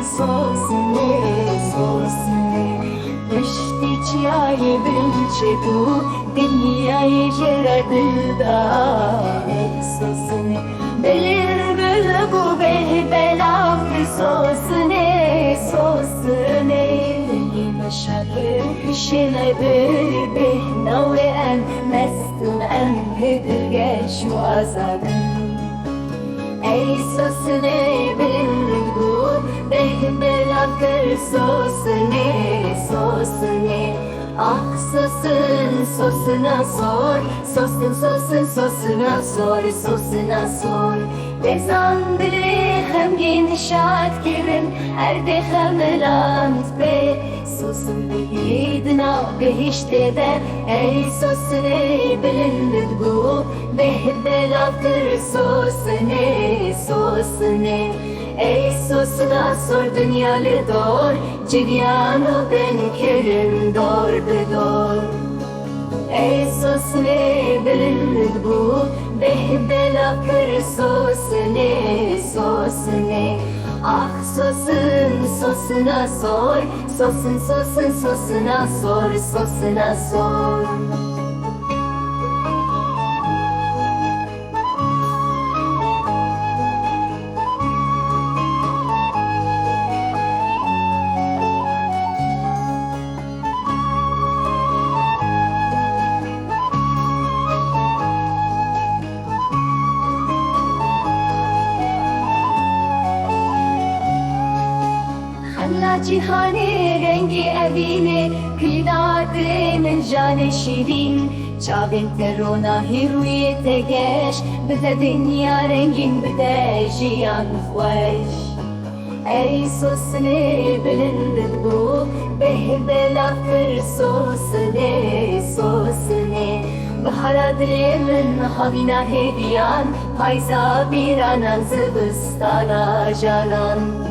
sosne, sosne. Pişti çayımın çepu, dünyayı yaradı da sosne. Belir böyle bu belam sosne, sosne. مشاعر شنبر به نوعا مستوعا هدرجاش وعذابا أي سوسني بالنجوم بهم العكر سوسني سوسني أقصصن سوسنا صور سوسن سوسن سوسنا صور سوسنا صور Bezan bile hem şart girin her de hamelamet be Sosun beyidna behişte de ey sosune bilindir bu Behbelaftır sosune sosune Ey sosuna sor dünyalı dor Civyanu ben kerim dor bedor Ey sosune bilindir bu Behbelaftır sosune sosune Ah sosun sosuna sor Sosun sosun sosuna sor Sosuna sor Cihane rengi evine Kıynadı min jane şirin Çavin terona hiruyete geç Bide dünya rengin bide jiyan khweş Ey sosne bilindir bu Behbelaftır sosne sosne Bahara dilimin havina hediyan Payza bir anan zıbıstana jalan